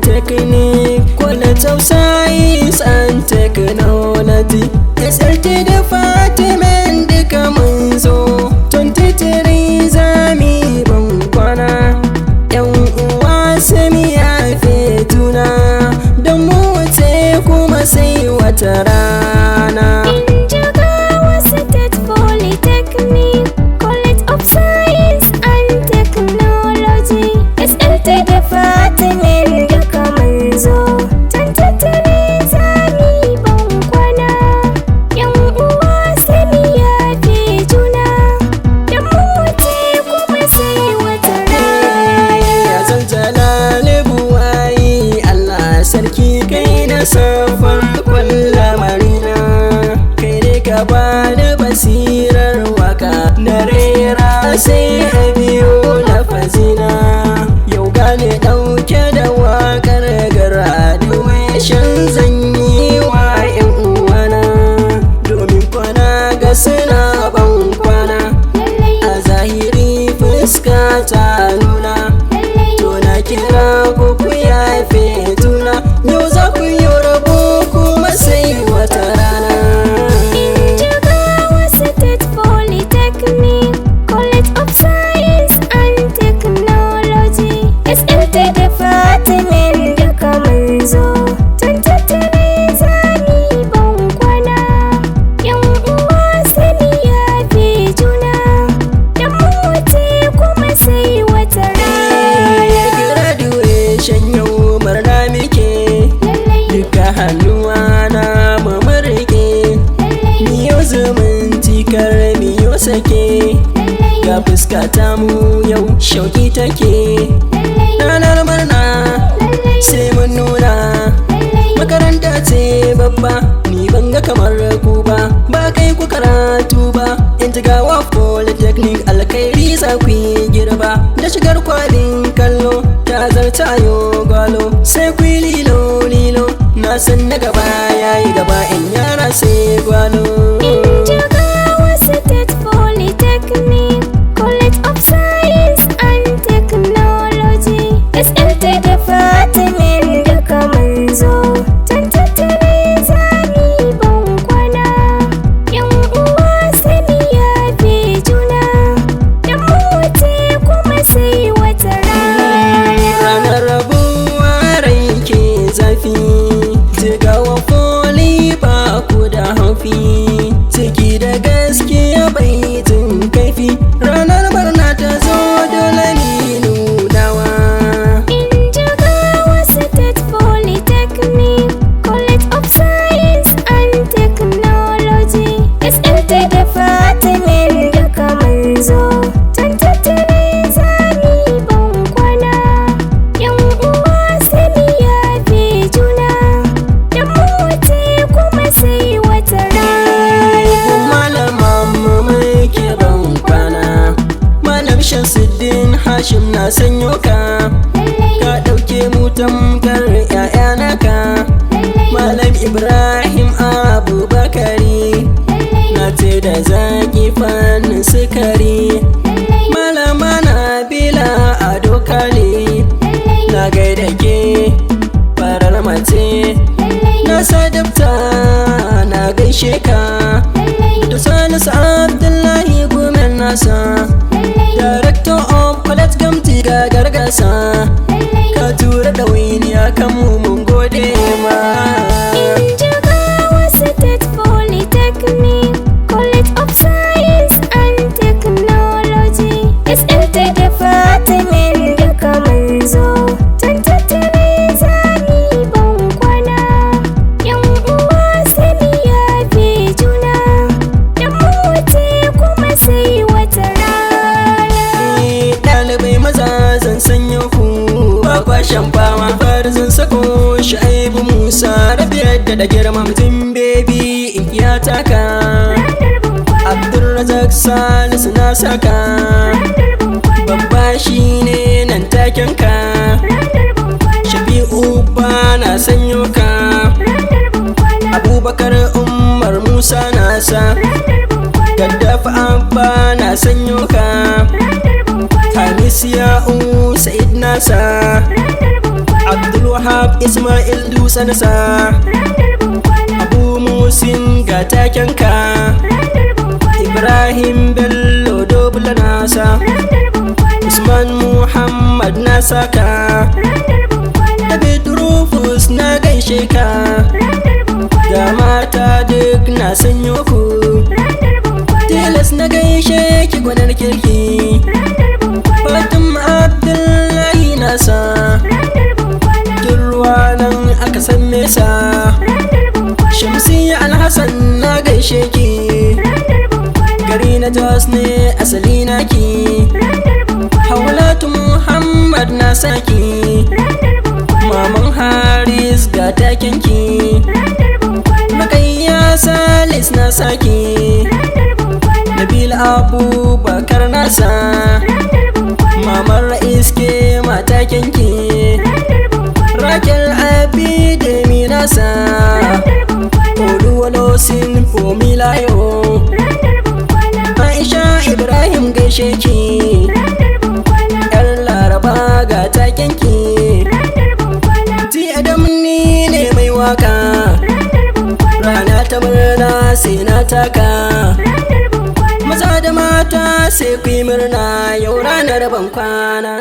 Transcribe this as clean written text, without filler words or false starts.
Polytechnic, College of Science and Technology, SLT Department duka mun zo. 23 zami ban kwana, yan uwa sami yafe juna, don mu wuce kuma sai wata rana. In Jigawa State Polytechnic, College of Science and Technology, SLT Department duka mun zo. 23 zami ban kwana, yan uwa sami yafe juna, don mu wuce kuma sai wata rana. Ya zan Daliban waye Allah sarki kai na safar lamarina, kai ne ka bani basirar waka na rera sai a biyo lafazina. Yau gane ɗauke da wakar graduation zan yi wa 'yan uwana, domin kwana ga suna ban kwana, a zahiri fuska ta nuna, to na kira ku ku yafe juna, yau za ku yi rabo kuma sai wata rana. In Jigawa State Polytechnic, College of Science and Technology, SLT Department duka mun zo. 23 zami ban kwana, yan uwa sami yafe juna, don mu wuce kuma sai wata rana. Graduation yau murna muke, duka hannuwa na mamarike, miyo zumunci kar miyo sake, ga fuska ta mu yau shauki take. Ranar murna sai mun nuna, makaranta ce babba ni ban ga kamar ku ba, ba kai ku karatu ba. In Jigawa Polytechnic alkhairi za ku yi girba, da shigar kwalin kallo ta zarta yo gwalo, sai ku yi lilo lilo, na san na gaba yayi gaba in yara sai gwalo. In Jigawa State Polytechnic, College of Science and Technology, SLT Department duka mun zo. 23 zami ban kwana, yan uwa sami yafe juna, don mu wuce kuma sai wata rana. Ranar rabuwa rai ke zafi, Jigawa Poly ba ku da haufi, ciki da gaskiya bai jin kaifi, ranar barna ta zo dole ni nunawa. In Jigawa State Polytechnic, College of Science and Technology, SLT Department duka mun zo. 23 zami ban kwana, yan uwa sami yafe juna, don mu wuce kuma sai wata rana. Malaman mu muke ban kwana, Malam Shamsuddin Hashim na sanyo ka, ka ɗauke mu tamkar 'ya'ya naka. Malam Ibrahim Abubakari na ce da zaki fannin sukari, Malama Nabila Ado Kale na gaida ke farar mace, na sadabta na gaishe ka, da Salisu Abdullahi Gumen nasa, Director of College Gamti ga gargasa, ka tura ɗawainiya kan mu mun gode ma. In Jigawa State Polytechnic, College of Science and Technology, SLT Department duka mun zo. 23 zami ban kwana, yan uwa sami yafe juna, don mu wuce kuma sai wata rana. Ɗalibai maza zan sanya ku ba kwashen fama, farzan sako Shu'aibu Musa Rabiyar da girma mutum baby in ya taka, Abdulrazak Salisu na saka, babba shi ne nan taken ka, Shafi'u ba na sanyo ka, Abubakar Umar Musa nasa, Gaddafi Abba na sanyo ka, Hamis Ya'u Sa'id nasa, Abdul Abdulwahab Ismail Dusansa, ranar bankwana, Abu Musin ga takenka, ranar bankwana, Ibrahim Bello Dobula nasa, ranar bankwana, Usman Muhammad Nasaka, ranar bankwana, David Rufus na gaishe ka, ranar bankwana, ga mata duk na sanyo ku, ranar bankwana, tilas na gaishe ki gwanar kirki, ranar bankwana, Fatim Abdullahi nasa, ranar bankwana, ruwa nan aka san mesa, ranar bankwana, Shamsiyya Alhassan na gaishe ki, ranar bankwana, gari na Jos ne asali naki, ranar bankwana, Hawlatu Muhammad na saki, ranar bankwana, Maman Haris ga takenki, ranar bankwana, Makayya Salis na saki, ranar bankwana, Nabil Abubakar nasa, ranar bankwana, Maman Ra'is ke matakenki, ranar bankwana, Rakel Abidemi nasa, ranar bankwana, Oluwalosin Fomilayo, ranar bankwana, Aisha Ibrahim gaishe ki, ranar bankwana, Yar Laraba ga takenki, ranar bankwana, Ti Adam ni ne mai waka, ranar bankwana, rana ta murna sai na taka, ranar bankwana, maza da mata sai ku yi murna yau ranar bankwana.